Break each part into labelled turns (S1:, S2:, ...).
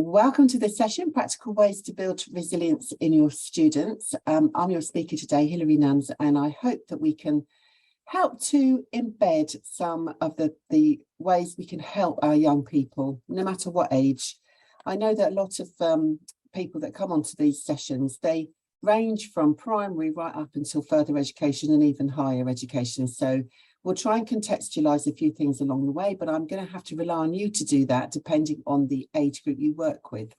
S1: Welcome to this session, Practical Ways to Build Resilience in Your Students. I'm your speaker today, Hilary Nunns, and I hope that we can help to embed some of the ways we can help our young people, no matter what age. I know that a lot of people that come onto these sessions, they range from primary right up until further education and even higher education. So we'll try and contextualise a few things along the way, but I'm going to have to rely on you to do that depending on the age group you work with.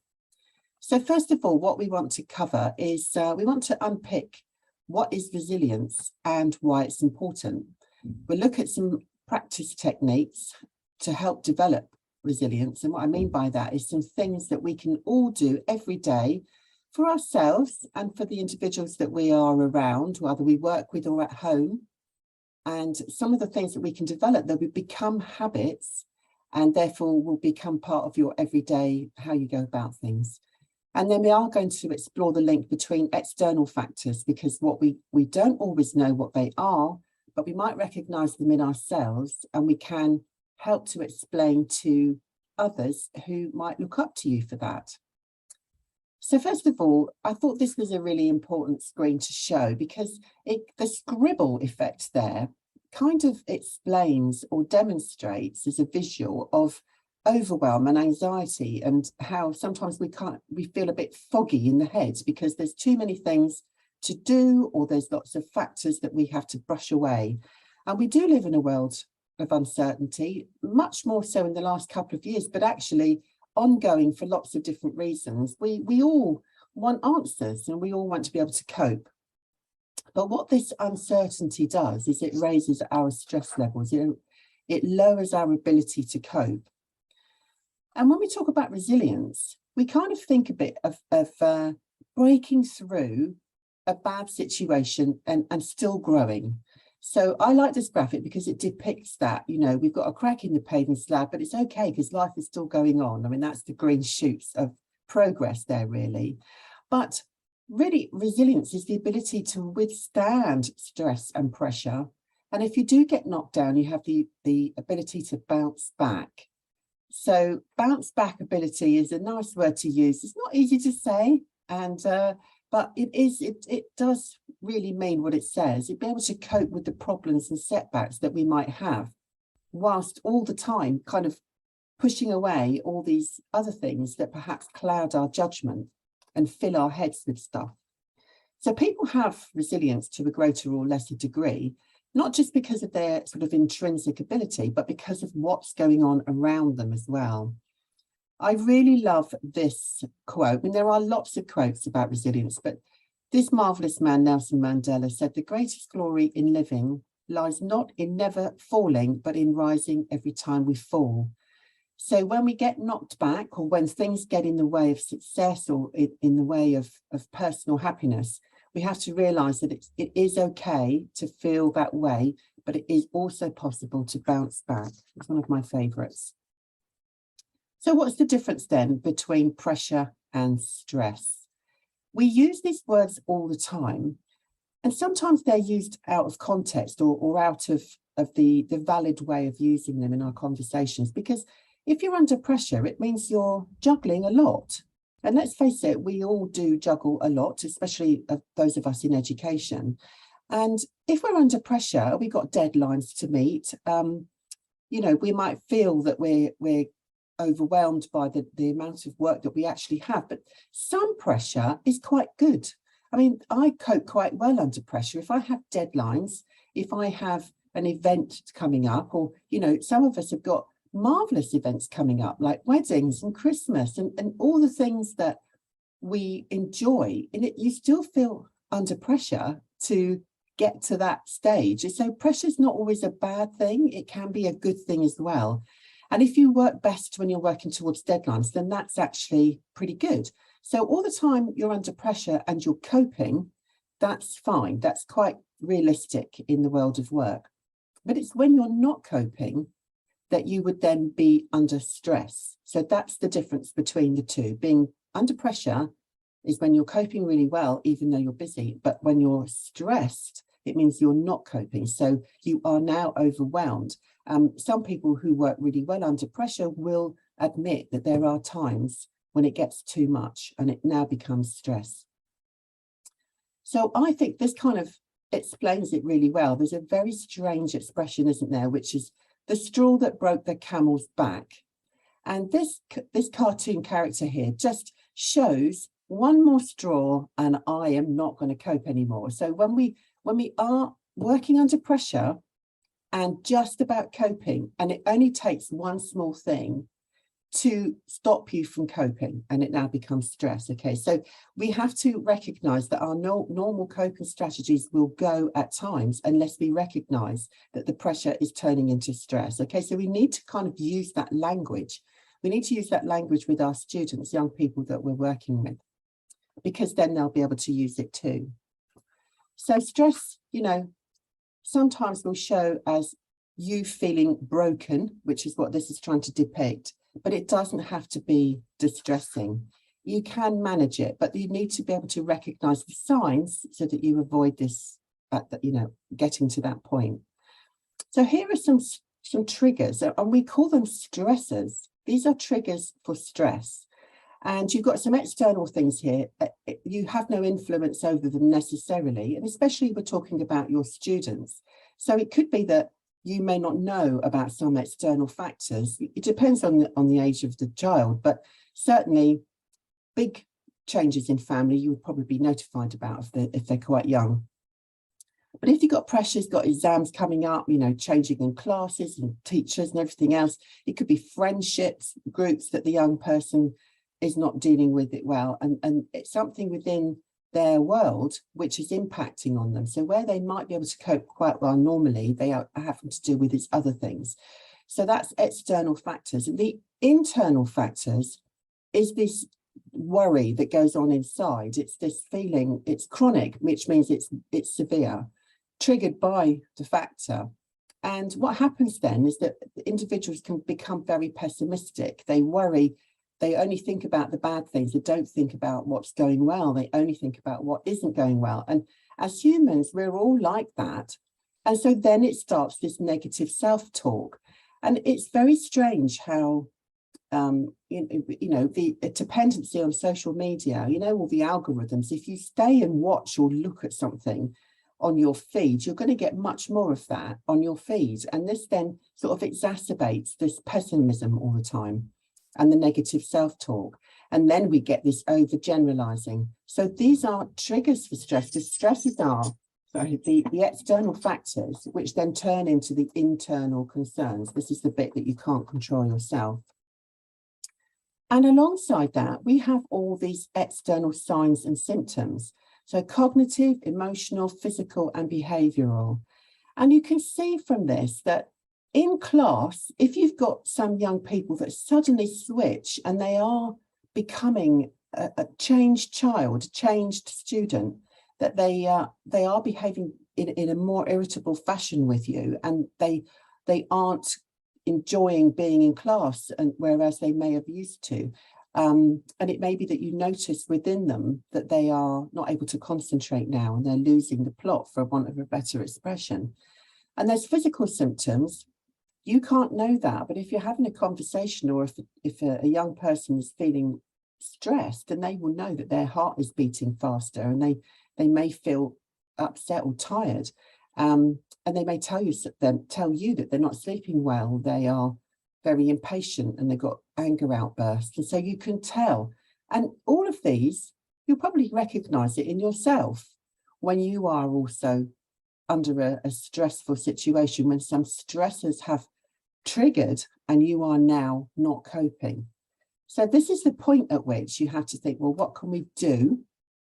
S1: So first of all, what we want to cover is we want to unpick what is resilience and why it's important. We'll look at some practice techniques to help develop resilience. And what I mean by that is some things that we can all do every day for ourselves and for the individuals that we are around, whether we work with or at home. And some of the things that we can develop that will become habits and therefore will become part of your everyday, how you go about things. And then we are going to explore the link between external factors, because what we don't always know what they are, but we might recognize them in ourselves, and we can help to explain to others who might look up to you for that. So first of all, I thought this was a really important screen to show because the scribble effect there kind of explains or demonstrates as a visual of overwhelm and anxiety, and how sometimes we feel a bit foggy in the head because there's too many things to do, or there's lots of factors that we have to brush away. And we do live in a world of uncertainty, much more so in the last couple of years, but actually ongoing for lots of different reasons. We all want answers and we all want to be able to cope. But what this uncertainty does is it raises our stress levels. It lowers our ability to cope. And when we talk about resilience, we kind of think a bit of breaking through a bad situation and still growing. So I like this graphic because it depicts that, we've got a crack in the paving slab, but it's okay because life is still going on. I mean, that's the green shoots of progress there, really. But really, resilience is the ability to withstand stress and pressure. And if you do get knocked down, you have the ability to bounce back. So bounce back ability is a nice word to use. It's not easy to say, but it does really mean what it says. You'd be able to cope with the problems and setbacks that we might have, whilst all the time kind of pushing away all these other things that perhaps cloud our judgment and fill our heads with stuff. So people have resilience to a greater or lesser degree, not just because of their sort of intrinsic ability, but because of what's going on around them as well. I really love this quote. I mean, there are lots of quotes about resilience, but this marvelous man, Nelson Mandela, said, "The greatest glory in living lies not in never falling, but in rising every time we fall." So when we get knocked back, or when things get in the way of success or in the way of personal happiness, we have to realize that it is okay to feel that way, but it is also possible to bounce back. It's one of my favorites. So what's the difference then between pressure and stress? We use these words all the time, and sometimes they're used out of context or out of the valid way of using them in our conversations. Because if you're under pressure, it means you're juggling a lot. And let's face it, we all do juggle a lot, especially those of us in education. And if we're under pressure, we've got deadlines to meet. We might feel that we're overwhelmed by the amount of work that we actually have, but some pressure is quite good. I mean, I cope quite well under pressure. If I have deadlines, if I have an event coming up, or some of us have got marvelous events coming up like weddings and Christmas and all the things that we enjoy, and you still feel under pressure to get to that stage. So pressure is not always a bad thing. It can be a good thing as well. And if you work best when you're working towards deadlines, then that's actually pretty good. So all the time you're under pressure and you're coping, that's fine. That's quite realistic in the world of work. But it's when you're not coping that you would then be under stress. So that's the difference between the two. Being under pressure is when you're coping really well, even though you're busy. But when you're stressed, it means you're not coping. So you are now overwhelmed. Some people who work really well under pressure will admit that there are times when it gets too much and it now becomes stress. So I think this kind of explains it really well. There's a very strange expression, isn't there, which is the straw that broke the camel's back. And this cartoon character here just shows one more straw and I am not going to cope anymore. So when we are working under pressure and just about coping, and it only takes one small thing to stop you from coping, and it now becomes stress. Okay, so we have to recognize that our normal coping strategies will go at times unless we recognize that the pressure is turning into stress. Okay, so we need to kind of use that language. We need to use that language with our students, young people that we're working with, because then they'll be able to use it too. So stress, you know, sometimes will show as you feeling broken, which is what this is trying to depict, but it doesn't have to be distressing. You can manage it, but you need to be able to recognize the signs so that you avoid this, getting to that point. So here are some triggers, and we call them stressors. These are triggers for stress. And you've got some external things here. You have no influence over them necessarily, and especially we're talking about your students. So it could be that you may not know about some external factors. It depends on the age of the child, but certainly big changes in family you would probably be notified about if they're quite young. But if you've got pressures, got exams coming up, you know, changing in classes and teachers and everything else, it could be friendships, groups that the young person is not dealing with it well, and it's something within their world which is impacting on them. So where they might be able to cope quite well normally, they are having to deal with these other things. So that's external factors. And the internal factors is this worry that goes on inside. It's this feeling, it's chronic, which means it's severe, triggered by the factor. And what happens then is that individuals can become very pessimistic. They worry. They only think about the bad things. They don't think about what's going well. They only think about what isn't going well. And as humans, we're all like that. And so then it starts this negative self-talk. And it's very strange how, the dependency on social media, all the algorithms, if you stay and watch or look at something on your feed, you're going to get much more of that on your feed. And this then sort of exacerbates this pessimism all the time and the negative self-talk. And then we get this overgeneralizing. So these are triggers for stress. The stresses are the external factors, which then turn into the internal concerns. This is the bit that you can't control yourself. And alongside that, we have all these external signs and symptoms. So cognitive, emotional, physical, and behavioral. And you can see from this that in class, if you've got some young people that suddenly switch and they are becoming a changed child, a changed student, that they are behaving in a more irritable fashion with you, and they aren't enjoying being in class, and whereas they may have used to. And it may be that you notice within them that they are not able to concentrate now and they're losing the plot, for want of a better expression. And there's physical symptoms. You can't know that, but if you're having a conversation, or if a young person is feeling stressed, then they will know that their heart is beating faster, and they may feel upset or tired, and they may tell you that they're not sleeping well. They are very impatient and they've got anger outbursts, and so you can tell. And all of these, you'll probably recognize it in yourself when you are also under a stressful situation, when some stressors have triggered and you are now not coping. So this is the point at which you have to think, well, what can we do?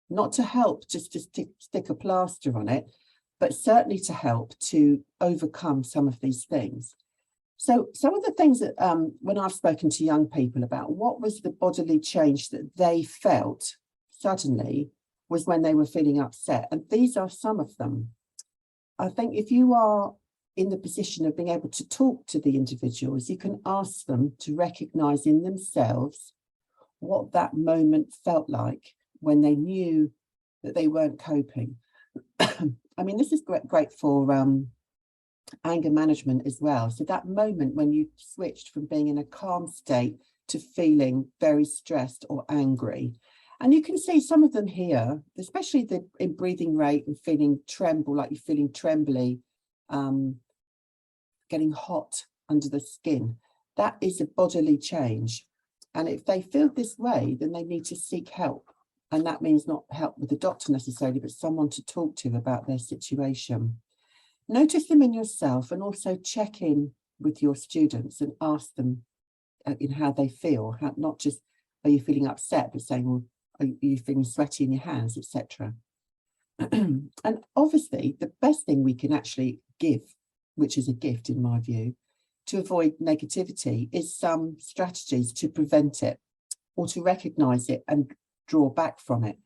S1: Not to help just to stick a plaster on it, but certainly to help to overcome some of these things. So some of the things that when I've spoken to young people about what was the bodily change that they felt suddenly was when they were feeling upset. And these are some of them. I think if you are in the position of being able to talk to the individuals, you can ask them to recognize in themselves what that moment felt like when they knew that they weren't coping. I mean, this is great for anger management as well. So that moment when you switched from being in a calm state to feeling very stressed or angry. And you can see some of them here, especially the in breathing rate and feeling tremble, like you're feeling trembly, getting hot under the skin. That is a bodily change. And if they feel this way, then they need to seek help. And that means not help with the doctor necessarily, but someone to talk to about their situation. Notice them in yourself and also check in with your students and ask them how they feel, not just, are you feeling upset, but saying, well, are you feeling sweaty in your hands, etc. And obviously, the best thing we can actually give, which is a gift in my view, to avoid negativity is some strategies to prevent it or to recognise it and draw back from it.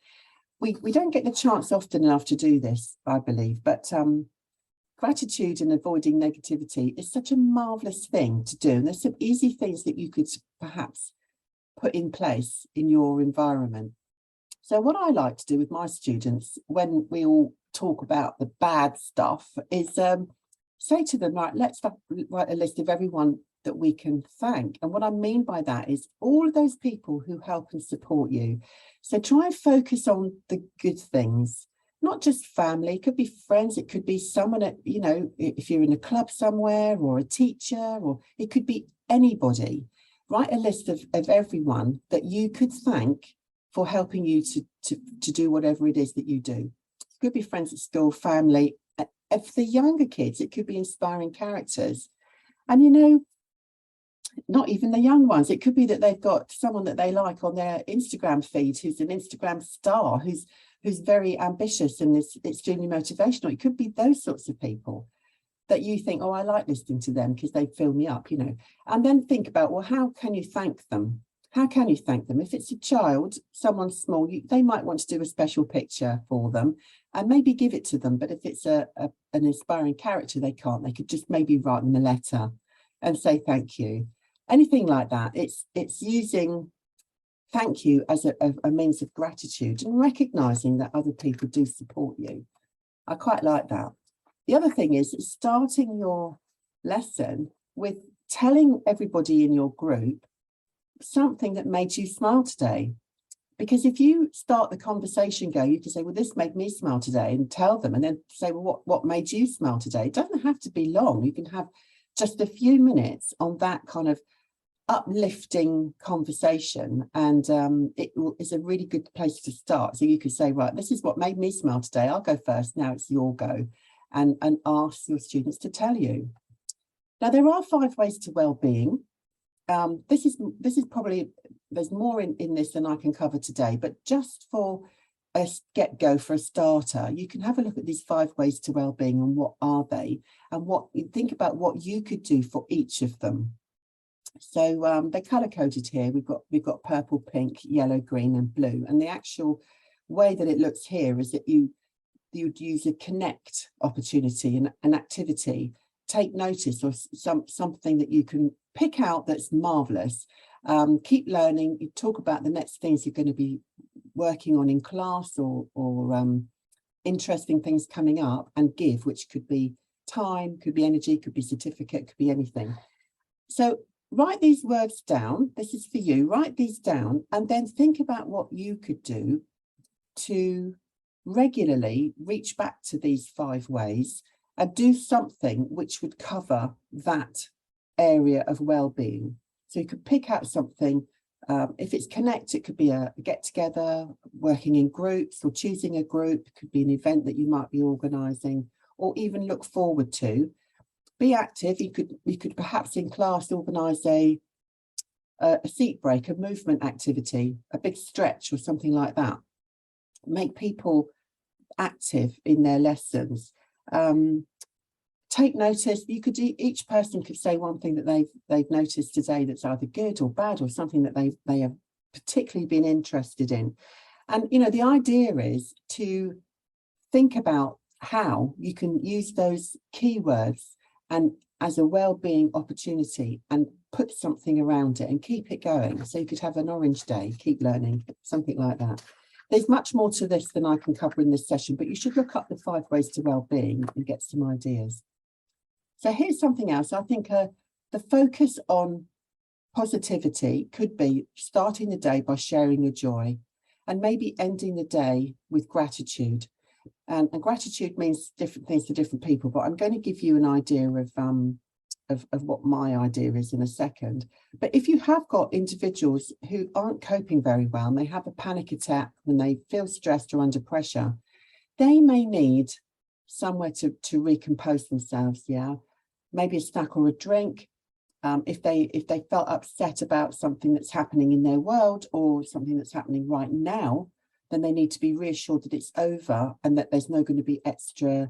S1: We don't get the chance often enough to do this, I believe, but gratitude and avoiding negativity is such a marvellous thing to do. And there's some easy things that you could perhaps put in place in your environment. So what I like to do with my students when we all talk about the bad stuff is say to them, right, let's write a list of everyone that we can thank. And what I mean by that is all of those people who help and support you. So try and focus on the good things, not just family, it could be friends, it could be someone at, if you're in a club somewhere, or a teacher, or it could be anybody. Write a list of everyone that you could thank for helping you to do whatever it is that you do. It could be friends at school, family. And for the younger kids, it could be inspiring characters. And, not even the young ones. It could be that they've got someone that they like on their Instagram feed who's an Instagram star, who's very ambitious and is extremely motivational. It could be those sorts of people that you think, oh, I like listening to them because they fill me up, and then think about, well, how can you thank them? How can you thank them? If it's a child, someone small, they might want to do a special picture for them and maybe give it to them. But if it's an inspiring character, they can't. They could just maybe write them a letter and say thank you. Anything like that. It's using thank you as a means of gratitude and recognizing that other people do support you. I quite like that. The other thing is starting your lesson with telling everybody in your group something that made you smile today. Because if you start the conversation going, you can say, well, this made me smile today, and tell them, and then say, well, what made you smile today? It doesn't have to be long. You can have just a few minutes on that kind of uplifting conversation, and it is a really good place to start. So you could say, right, this is what made me smile today. I'll go first. Now it's your go, and ask your students to tell you. Now, there are 5 ways to well-being. This is probably, there's more in this than I can cover today, but just for a get-go, for a starter, you can have a look at these 5 ways to well-being and what are they, and think about what you could do for each of them. So they're color-coded here. We've got purple, pink, yellow, green, and blue. And the actual way that it looks here is that you'd use a connect opportunity, an activity, take notice, or something that you can pick out that's marvelous. Keep learning. You talk about the next things you're going to be working on in class, or interesting things coming up, and give, which could be time, could be energy, could be certificate, could be anything. So write these words down. This is for you. Write these down and then think about what you could do to regularly reach back to these 5 ways and do something which would cover that area of well-being. So you could pick out something. If it's connect, it could be a get-together, working in groups, or choosing a group. It could be an event that you might be organising, or even look forward to. Be active. You could perhaps in class organise a seat break, a movement activity, a big stretch or something like that. Make people active in their lessons. Take notice. Each person could say one thing that they've noticed today that's either good or bad, or something that they have particularly been interested in. And the idea is to think about how you can use those keywords and as a well-being opportunity, and put something around it and keep it going. So you could have an orange day, keep learning, something like that. There's much more to this than I can cover in this session, but you should look up the 5 ways to well-being and get some ideas. So here's something else. I think the focus on positivity could be starting the day by sharing your joy, and maybe ending the day with gratitude. And gratitude means different things to different people, but I'm going to give you an idea of what my idea is in a second. But if you have got individuals who aren't coping very well, and they have a panic attack when they feel stressed or under pressure, they may need somewhere to recompose themselves. Yeah, maybe a snack or a drink. If they felt upset about something that's happening in their world or something that's happening right now, then they need to be reassured that it's over and that there's no going to be extra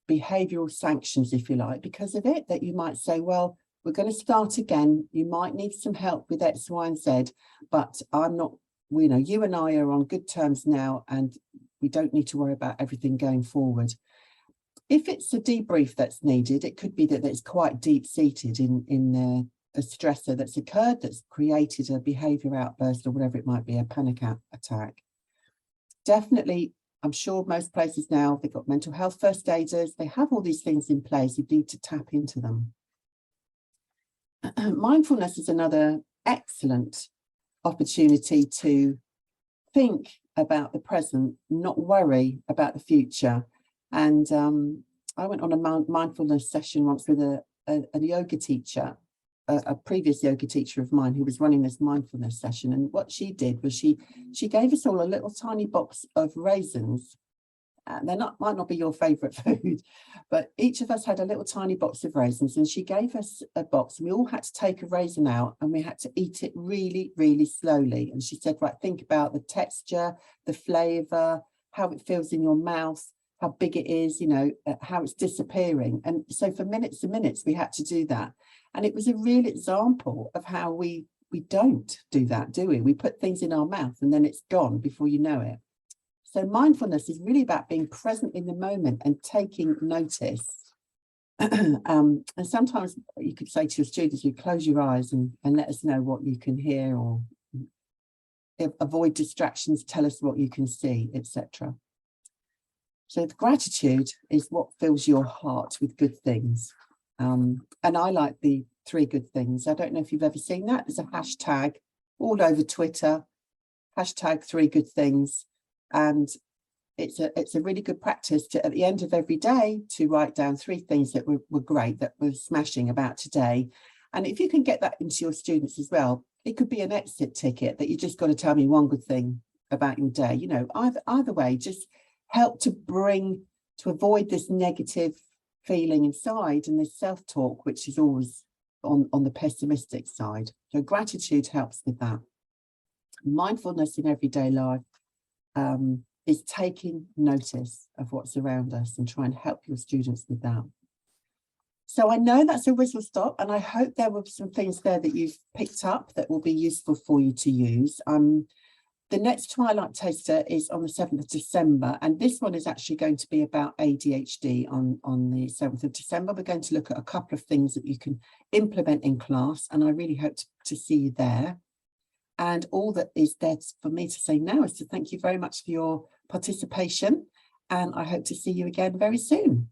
S1: behavioural sanctions, if you like, because of it. That you might say, well, we're going to start again. You might need some help with X, Y, and Z, but I'm not, you know, you and I are on good terms now, and we don't need to worry about everything going forward. If it's a debrief that's needed, it could be that it's quite deep-seated in a stressor that's occurred, that's created a behaviour outburst or whatever it might be, a panic attack. Definitely, I'm sure most places now, they've got mental health first aiders, they have all these things in place. You need to tap into them. Mindfulness is another excellent opportunity to think about the present, not worry about the future. And I went on a mindfulness session once with a yoga teacher, a previous yoga teacher of mine who was running this mindfulness session. And what she did was she gave us all a little tiny box of raisins. And might not be your favourite food, but each of us had a little tiny box of raisins, and she gave us a box, and we all had to take a raisin out and we had to eat it really, really slowly. And she said, right, think about the texture, the flavour, how it feels in your mouth, how big it is, you know, how it's disappearing. And so for minutes and minutes, we had to do that. And it was a real example of how we don't do that, do we? We put things in our mouth and then it's gone before you know it. So mindfulness is really about being present in the moment and taking notice. And sometimes you could say to your students, you close your eyes and let us know what you can hear, or avoid distractions, tell us what you can see, etc. So the gratitude is what fills your heart with good things. And I like the 3 good things. I don't know if you've ever seen that. There's a hashtag all over Twitter, hashtag 3 good things. And it's a really good practice to, at the end of every day, to write down 3 things that were great, that were smashing about today. And if you can get that into your students as well, it could be an exit ticket that you just got to tell me 1 good thing about your day. You know, either way, just help to avoid this negative feeling inside and this self-talk, which is always on the pessimistic side. So gratitude helps with that. Mindfulness in everyday life is taking notice of what's around us and try and help your students with that. So I know that's a whistle stop, and I hope there were some things there that you've picked up that will be useful for you to use. The next Twilight Taster is on the 7th of December, and this one is actually going to be about ADHD on the 7th of December. We're going to look at a couple of things that you can implement in class, and I really hope to see you there. And all that is there for me to say now is to thank you very much for your participation, and I hope to see you again very soon.